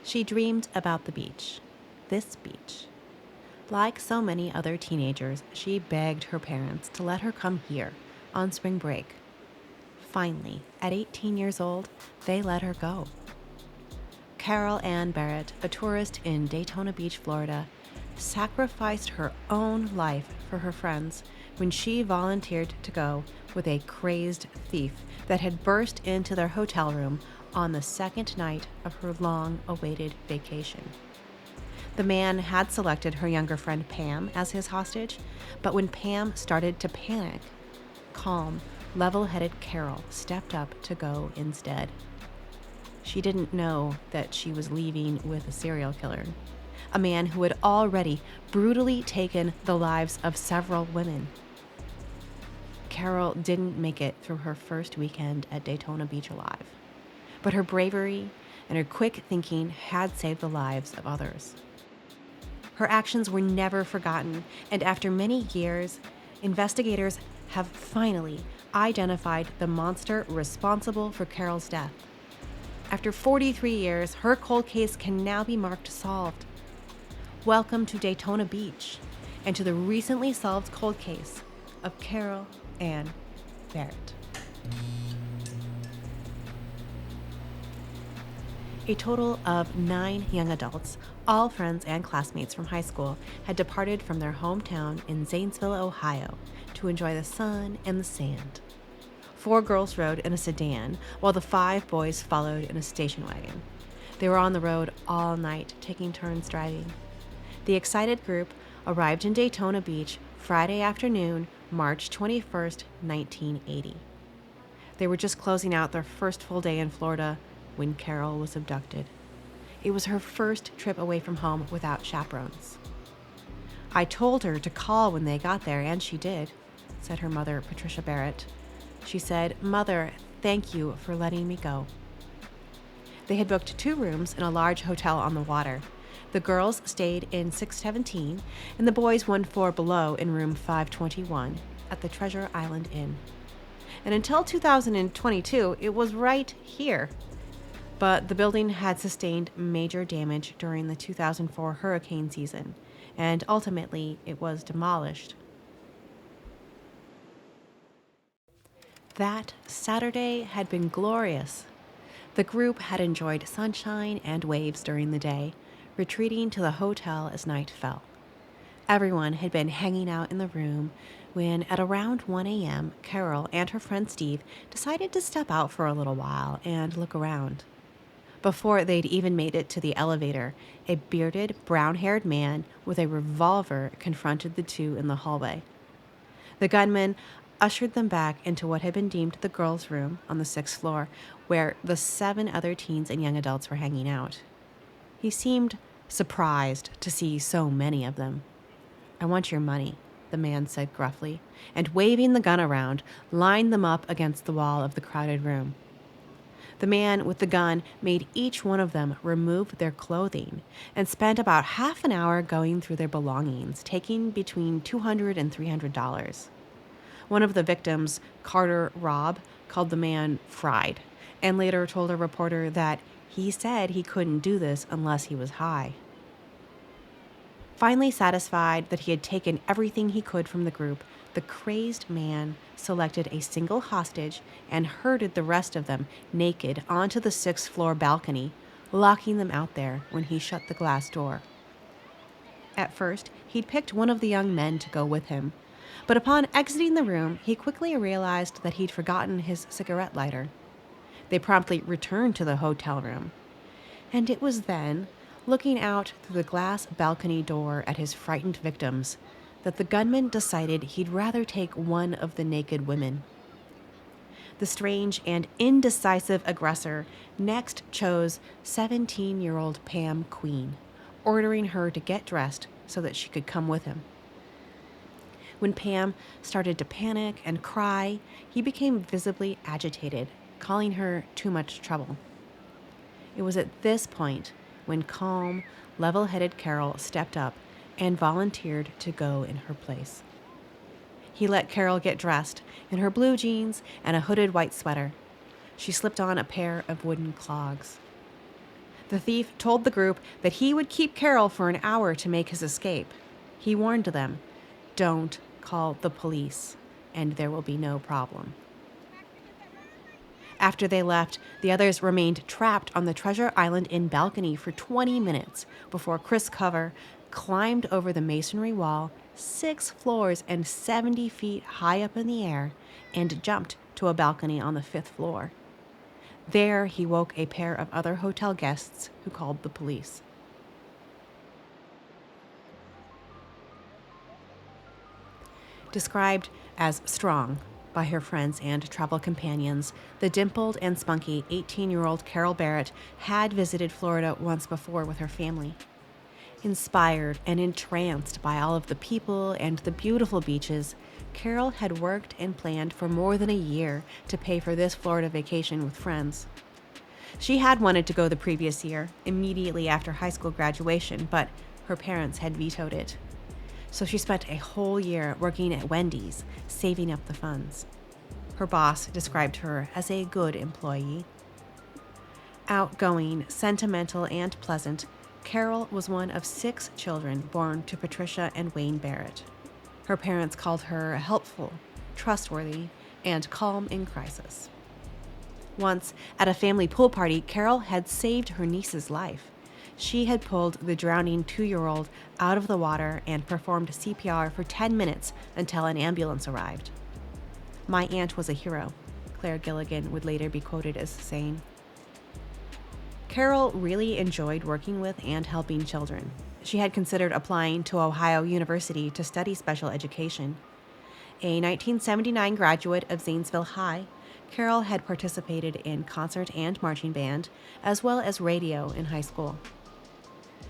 She dreamed about the beach, this beach. Like so many other teenagers, she begged her parents to let her come here on spring break. Finally, at 18 years old, they let her go. Carol Ann Barrett, a tourist in Daytona Beach, Florida, sacrificed her own life for her friends when she volunteered to go with a crazed thief that had burst into their hotel room on the second night of her long-awaited vacation. The man had selected her younger friend Pam as his hostage, but when Pam started to panic, calm, level-headed Carol stepped up to go instead. She didn't know that she was leaving with a serial killer, a man who had already brutally taken the lives of several women. Carol didn't make it through her first weekend at Daytona Beach alive, but her bravery and her quick thinking had saved the lives of others. Her actions were never forgotten, and after many years, investigators have finally identified the monster responsible for Carol's death. After 43 years, her cold case can now be marked solved. Welcome to Daytona Beach and to the recently solved cold case of Carol Ann Barrett. A total of 9 young adults, all friends and classmates from high school, had departed from their hometown in Zanesville, Ohio, to enjoy the sun and the sand. 4 girls rode in a sedan, while the 5 boys followed in a station wagon. They were on the road all night, taking turns driving. The excited group arrived in Daytona Beach Friday afternoon, March 21st, 1980. They were just closing out their first full day in Florida when Carol was abducted. It was her first trip away from home without chaperones. "I told her to call when they got there, and she did," said her mother, Patricia Barrett. She said, "Mother, thank you for letting me go." They had booked 2 rooms in a large hotel on the water. The girls stayed in 617, and the boys 1 floor below in room 521 at the Treasure Island Inn. And until 2022, it was right here. But the building had sustained major damage during the 2004 hurricane season, and ultimately it was demolished. That Saturday had been glorious. The group had enjoyed sunshine and waves during the day, retreating to the hotel as night fell. Everyone had been hanging out in the room when, at around 1 a.m., Carol and her friend Steve decided to step out for a little while and look around. Before they'd even made it to the elevator, a bearded, brown-haired man with a revolver confronted the 2 in the hallway. The gunman ushered them back into what had been deemed the girls' room on the 6th floor, where the 7 other teens and young adults were hanging out. He seemed surprised to see so many of them. "I want your money," the man said gruffly, and waving the gun around, lined them up against the wall of the crowded room. The man with the gun made each one of them remove their clothing and spent about half an hour going through their belongings, taking between $200 and $300. One of the victims, Carter Robb, called the man fried, and later told a reporter that he said he couldn't do this unless he was high. Finally satisfied that he had taken everything he could from the group, the crazed man selected a single hostage and herded the rest of them naked onto the 6th floor balcony, locking them out there when he shut the glass door. At first, he'd picked one of the young men to go with him, but upon exiting the room, he quickly realized that he'd forgotten his cigarette lighter. They promptly returned to the hotel room. And it was then, looking out through the glass balcony door at his frightened victims, that the gunman decided he'd rather take one of the naked women. The strange and indecisive aggressor next chose 17-year-old Pam Queen, ordering her to get dressed so that she could come with him. When Pam started to panic and cry, he became visibly agitated, calling her too much trouble. It was at this point when calm, level-headed Carol stepped up and volunteered to go in her place. He let Carol get dressed in her blue jeans and a hooded white sweater. She slipped on a pair of wooden clogs. The thief told the group that he would keep Carol for an hour to make his escape. He warned them, "Don't call the police, and there will be no problem." After they left, the others remained trapped on the Treasure Island Inn balcony for 20 minutes before Chris Cover climbed over the masonry wall 6 floors and 70 feet high up in the air and jumped to a balcony on the 5th floor. There, he woke a pair of other hotel guests who called the police. Described as strong by her friends and travel companions, the dimpled and spunky 18-year-old Carol Barrett had visited Florida once before with her family. Inspired and entranced by all of the people and the beautiful beaches, Carol had worked and planned for more than a year to pay for this Florida vacation with friends. She had wanted to go the previous year, immediately after high school graduation, but her parents had vetoed it. So she spent a whole year working at Wendy's, saving up the funds. Her boss described her as a good employee. Outgoing, sentimental, and pleasant, Carol was one of 6 children born to Patricia and Wayne Barrett. Her parents called her helpful, trustworthy, and calm in crisis. Once, at a family pool party, Carol had saved her niece's life. She had pulled the drowning 2-year-old out of the water and performed CPR for 10 minutes until an ambulance arrived. "My aunt was a hero," Claire Gilligan would later be quoted as saying. Carol really enjoyed working with and helping children. She had considered applying to Ohio University to study special education. A 1979 graduate of Zanesville High, Carol had participated in concert and marching band, as well as radio in high school.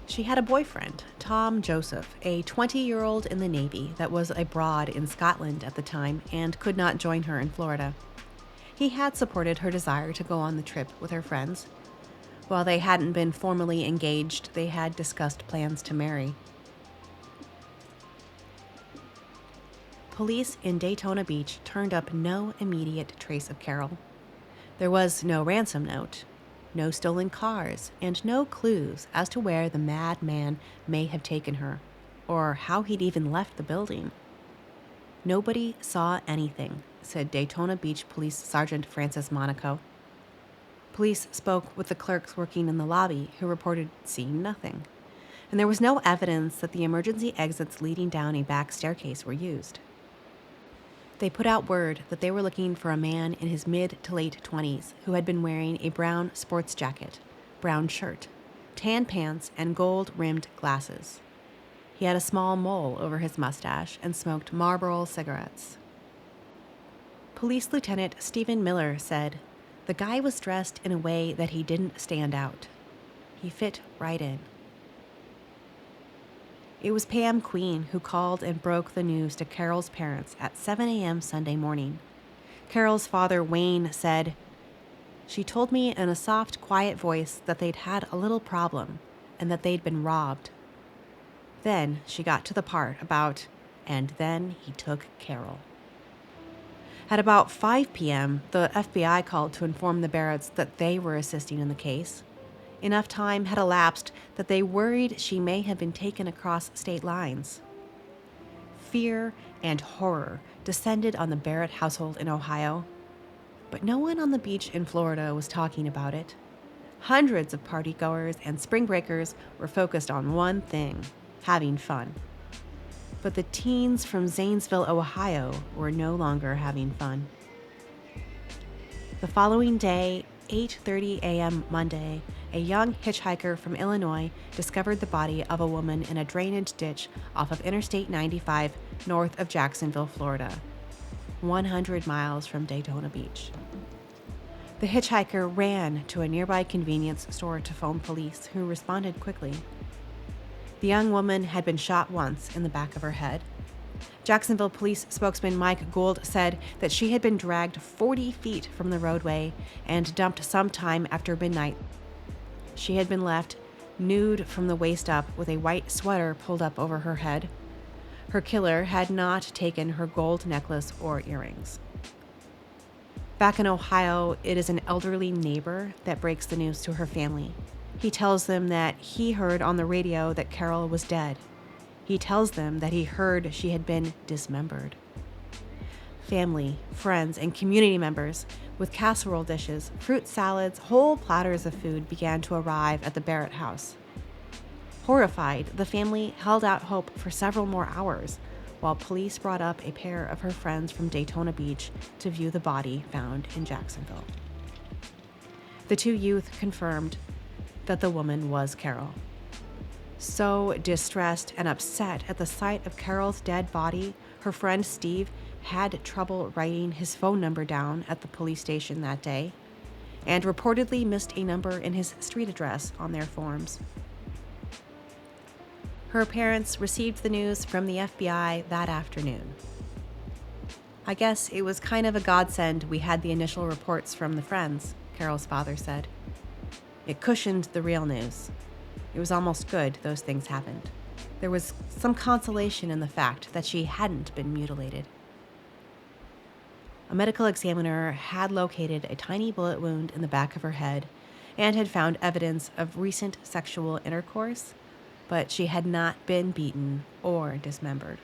She had a boyfriend, Tom Joseph, a 20-year-old in the Navy that was abroad in Scotland at the time and could not join her in Florida. He had supported her desire to go on the trip with her friends. While they hadn't been formally engaged, they had discussed plans to marry. Police in Daytona Beach turned up no immediate trace of Carol. There was no ransom note, no stolen cars, and no clues as to where the madman may have taken her, or how he'd even left the building. "Nobody saw anything," said Daytona Beach Police Sergeant Francis Monaco. Police spoke with the clerks working in the lobby, who reported seeing nothing, and there was no evidence that the emergency exits leading down a back staircase were used. They put out word that they were looking for a man in his mid to late 20s who had been wearing a brown sports jacket, brown shirt, tan pants, and gold-rimmed glasses. He had a small mole over his mustache and smoked Marlboro cigarettes. Police Lieutenant Stephen Miller said, "The guy was dressed in a way that he didn't stand out. He fit right in." It was Pam Queen who called and broke the news to Carol's parents at 7 a.m. Sunday morning. Carol's father, Wayne, said, "She told me in a soft, quiet voice that they'd had a little problem and that they'd been robbed. Then she got to the part about, and then he took Carol." At about 5 p.m., the FBI called to inform the Barretts that they were assisting in the case. Enough time had elapsed that they worried she may have been taken across state lines. Fear and horror descended on the Barrett household in Ohio, but no one on the beach in Florida was talking about it. Hundreds of partygoers and spring breakers were focused on one thing: having fun. But the teens from Zanesville, Ohio, were no longer having fun. The following day, 8:30 a.m. Monday, a young hitchhiker from Illinois discovered the body of a woman in a drainage ditch off of Interstate 95 north of Jacksonville, Florida, 100 miles from Daytona Beach. The hitchhiker ran to a nearby convenience store to phone police, who responded quickly. The young woman had been shot once in the back of her head. Jacksonville police spokesman Mike Gould said that she had been dragged 40 feet from the roadway and dumped sometime after midnight. She had been left nude from the waist up with a white sweater pulled up over her head. Her killer had not taken her gold necklace or earrings. Back in Ohio, it is an elderly neighbor that breaks the news to her family. He tells them that he heard on the radio that Carol was dead. He tells them that he heard she had been dismembered. Family, friends, and community members with casserole dishes, fruit salads, whole platters of food began to arrive at the Barrett house. Horrified, the family held out hope for several more hours while police brought up a pair of her friends from Daytona Beach to view the body found in Jacksonville. The two youth confirmed that the woman was Carol. So distressed and upset at the sight of Carol's dead body, her friend Steve had trouble writing his phone number down at the police station that day and reportedly missed a number in his street address on their forms. Her parents received the news from the FBI that afternoon. "I guess it was kind of a godsend we had the initial reports from the friends," Carol's father said. "It cushioned the real news. It was almost good those things happened. There was some consolation in the fact that she hadn't been mutilated." A medical examiner had located a tiny bullet wound in the back of her head and had found evidence of recent sexual intercourse, but she had not been beaten or dismembered.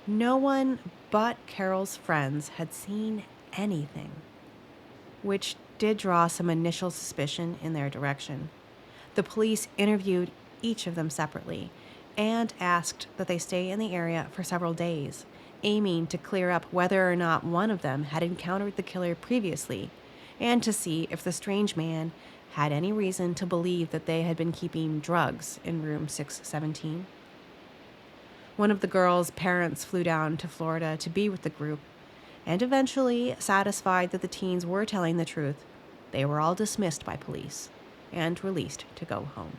No one but Carol's friends had seen anything, which did draw some initial suspicion in their direction. The police interviewed each of them separately and asked that they stay in the area for several days, aiming to clear up whether or not one of them had encountered the killer previously and to see if the strange man had any reason to believe that they had been keeping drugs in room 617. One of the girls' parents flew down to Florida to be with the group, and eventually, satisfied that the teens were telling the truth, they were all dismissed by police and released to go home.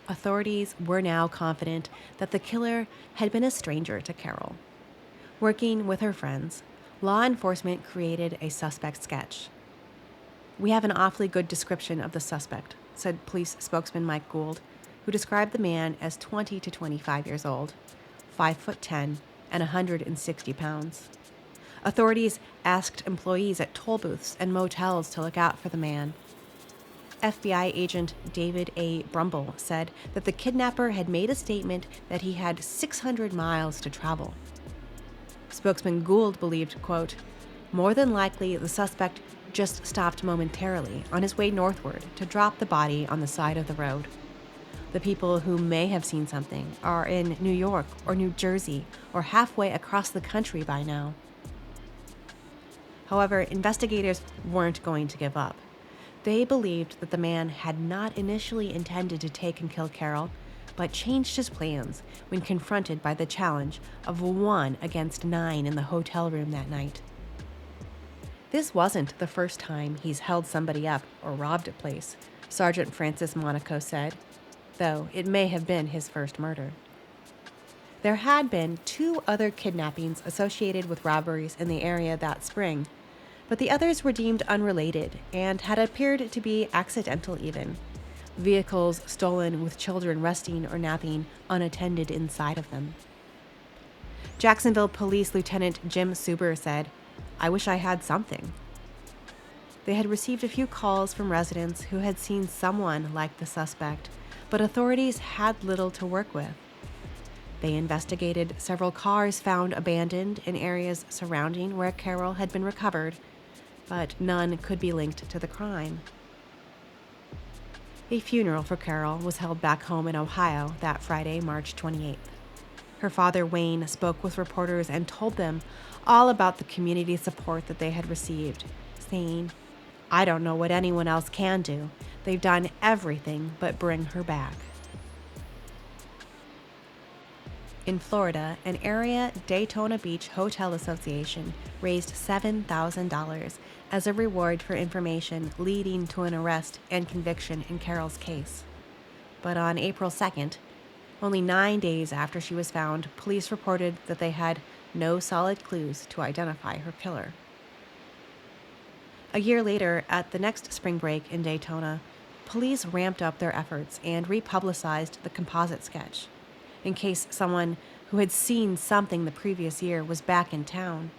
Authorities were now confident that the killer had been a stranger to Carol. Working with her friends, law enforcement created a suspect sketch. "We have an awfully good description of the suspect," said police spokesman Mike Gould, who described the man as 20 to 25 years old, 5'10" and 160 pounds. Authorities asked employees at toll booths and motels to look out for the man. FBI agent David A. Brumble said that the kidnapper had made a statement that he had 600 miles to travel. Spokesman Gould believed, quote, "More than likely the suspect just stopped momentarily on his way northward to drop the body on the side of the road. The people who may have seen something are in New York or New Jersey or halfway across the country by now." However, investigators weren't going to give up. They believed that the man had not initially intended to take and kill Carol, but changed his plans when confronted by the challenge of 1 against 9 in the hotel room that night. This wasn't the first time he's held somebody up or robbed a place, Sergeant Francis Monaco said, though it may have been his first murder. There had been 2 other kidnappings associated with robberies in the area that spring, but the others were deemed unrelated and had appeared to be accidental even. Vehicles stolen with children resting or napping unattended inside of them. Jacksonville Police Lieutenant Jim Suber said, "I wish I had something." They had received a few calls from residents who had seen someone like the suspect, but authorities had little to work with. They investigated several cars found abandoned in areas surrounding where Carol had been recovered, but none could be linked to the crime. A funeral for Carol was held back home in Ohio that Friday, March 28th. Her father, Wayne, spoke with reporters and told them all about the community support that they had received, saying, "I don't know what anyone else can do. They've done everything but bring her back." In Florida, an area Daytona Beach Hotel Association raised $7,000 as a reward for information leading to an arrest and conviction in Carol's case. But on April 2nd, only 9 days after she was found, police reported that they had no solid clues to identify her killer. A year later, at the next spring break in Daytona, police ramped up their efforts and republicized the composite sketch, in case someone who had seen something the previous year was back in town.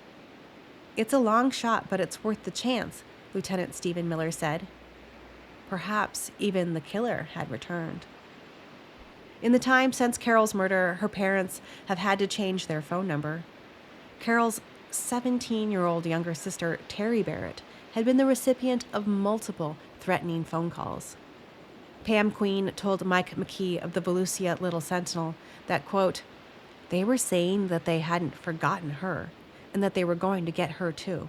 "It's a long shot, but it's worth the chance," Lieutenant Stephen Miller said. Perhaps even the killer had returned. In the time since Carol's murder, her parents have had to change their phone number. Carol's 17-year-old younger sister, Terry Barrett, had been the recipient of multiple threatening phone calls. Pam Queen told Mike McKee of the Volusia Little Sentinel that, quote, they were saying that they hadn't forgotten her and that they were going to get her too.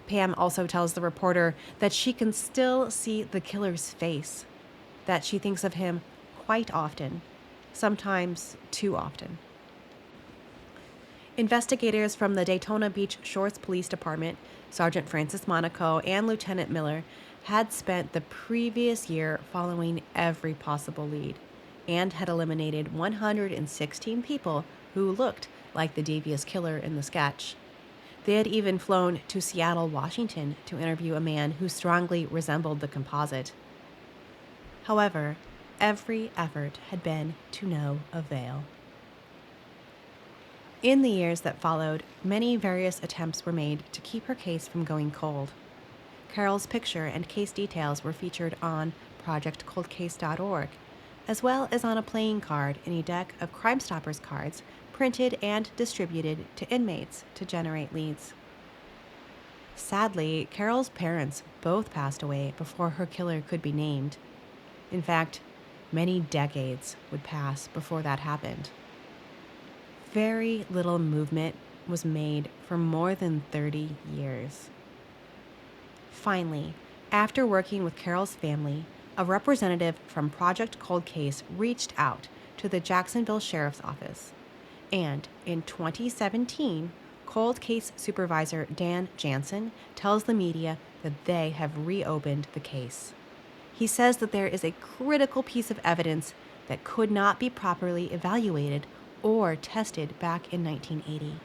Pam also tells the reporter that she can still see the killer's face, that she thinks of him quite often, sometimes too often. Investigators from the Daytona Beach Shores Police Department, Sergeant Francis Monaco and Lieutenant Miller, had spent the previous year following every possible lead and had eliminated 116 people who looked like the devious killer in the sketch. They had even flown to Seattle, Washington to interview a man who strongly resembled the composite. However, every effort had been to no avail. In the years that followed, many various attempts were made to keep her case from going cold. Carol's picture and case details were featured on ProjectColdCase.org, as well as on a playing card in a deck of Crime Stoppers cards printed and distributed to inmates to generate leads. Sadly, Carol's parents both passed away before her killer could be named. In fact, many decades would pass before that happened. Very little movement was made for more than 30 years. Finally, after working with Carol's family, a representative from Project Cold Case reached out to the Jacksonville Sheriff's Office. And in 2017, Cold Case Supervisor Dan Jansen tells the media that they have reopened the case. He says that there is a critical piece of evidence that could not be properly evaluated or tested back in 1980.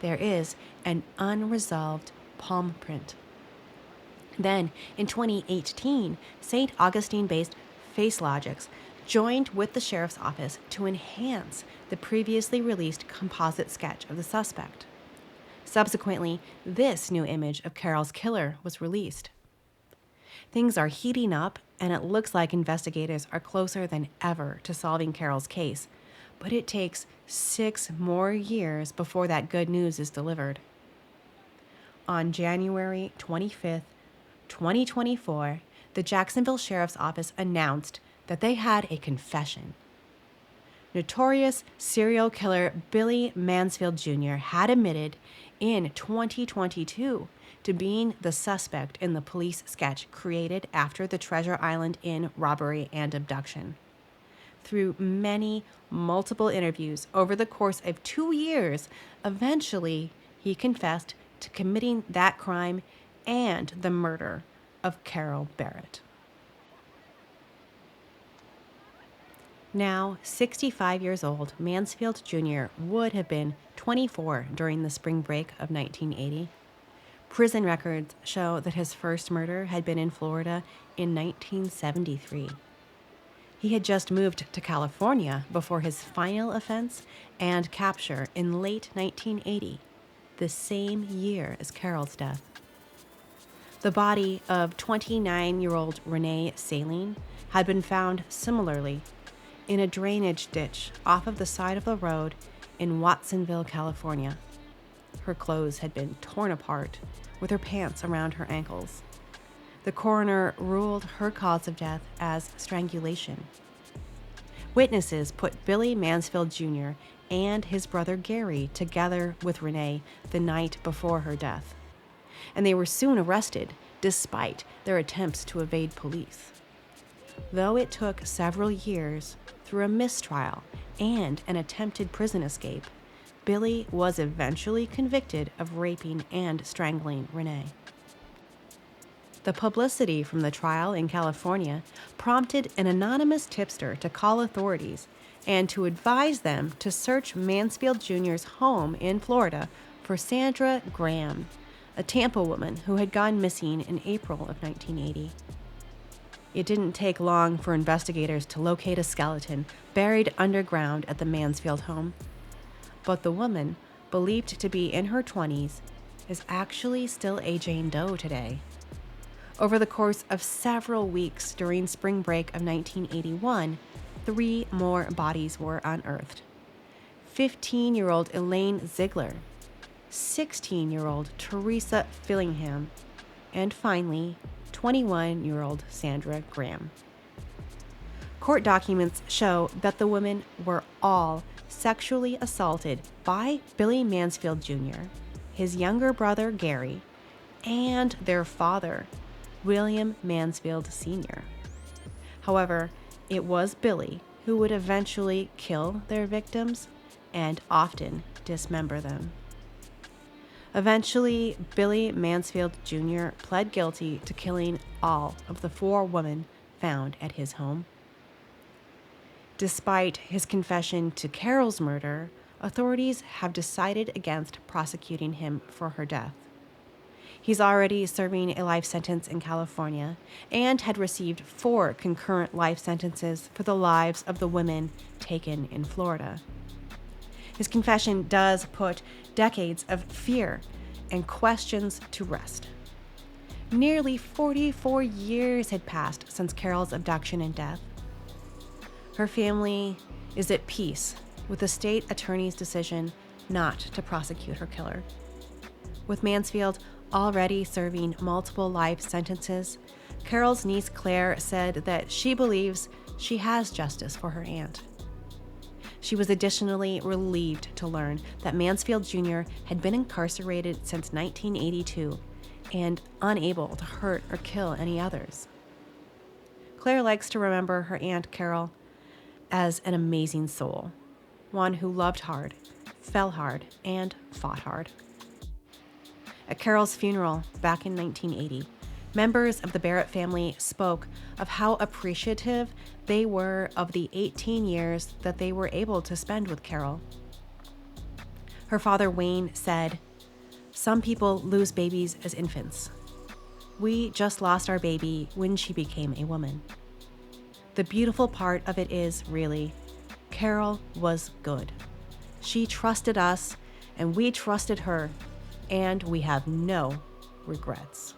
There is an unresolved palm print. Then, in 2018, St. Augustine-based FaceLogix joined with the sheriff's office to enhance the previously released composite sketch of the suspect. Subsequently, this new image of Carol's killer was released. Things are heating up, and it looks like investigators are closer than ever to solving Carol's case, but it takes 6 more years before that good news is delivered. On January 25th, 2024, the Jacksonville Sheriff's Office announced that they had a confession. Notorious serial killer Billy Mansfield Jr. had admitted in 2022 to being the suspect in the police sketch created after the Treasure Island Inn robbery and abduction. Through multiple interviews over the course of 2 years, eventually he confessed to committing that crime and the murder of Carol Barrett. Now 65 years old, Mansfield Jr. would have been 24 during the spring break of 1980. Prison records show that his first murder had been in Florida in 1973. He had just moved to California before his final offense and capture in late 1980, the same year as Carol's death. The body of 29-year-old Renee Saline had been found similarly in a drainage ditch off of the side of the road in Watsonville, California. Her clothes had been torn apart, with her pants around her ankles. The coroner ruled her cause of death as strangulation. Witnesses put Billy Mansfield Jr. and his brother Gary together with Renee the night before her death, and they were soon arrested despite their attempts to evade police. Though it took several years, through a mistrial and an attempted prison escape, Billy was eventually convicted of raping and strangling Renee. The publicity from the trial in California prompted an anonymous tipster to call authorities and to advise them to search Mansfield Jr.'s home in Florida for Sandra Graham, a Tampa woman who had gone missing in April of 1980. It didn't take long for investigators to locate a skeleton buried underground at the Mansfield home. But the woman, believed to be in her 20s, is actually still a Jane Doe today. Over the course of several weeks during spring break of 1981, 3 more bodies were unearthed. 15-year-old Elaine Ziegler, 16-year-old Teresa Fillingham, and finally, 21-year-old Sandra Graham. Court documents show that the women were all sexually assaulted by Billy Mansfield Jr., his younger brother Gary, and their father, William Mansfield Sr. However, it was Billy who would eventually kill their victims and often dismember them. Eventually, Billy Mansfield Jr. pled guilty to killing all of the 4 women found at his home. Despite his confession to Carol's murder, authorities have decided against prosecuting him for her death. He's already serving a life sentence in California and had received 4 concurrent life sentences for the lives of the women taken in Florida. His confession does put decades of fear and questions to rest. Nearly 44 years had passed since Carol's abduction and death. Her family is at peace with the state attorney's decision not to prosecute her killer. With Mansfield already serving multiple life sentences, Carol's niece Claire said that she believes she has justice for her aunt. She was additionally relieved to learn that Mansfield Jr. had been incarcerated since 1982 and unable to hurt or kill any others. Claire likes to remember her Aunt Carol as an amazing soul, one who loved hard, fell hard, and fought hard. At Carol's funeral back in 1980, members of the Barrett family spoke of how appreciative they were of the 18 years that they were able to spend with Carol. Her father, Wayne, said, "Some people lose babies as infants. We just lost our baby when she became a woman. The beautiful part of it is, really, Carol was good. She trusted us, and we trusted her, and we have no regrets."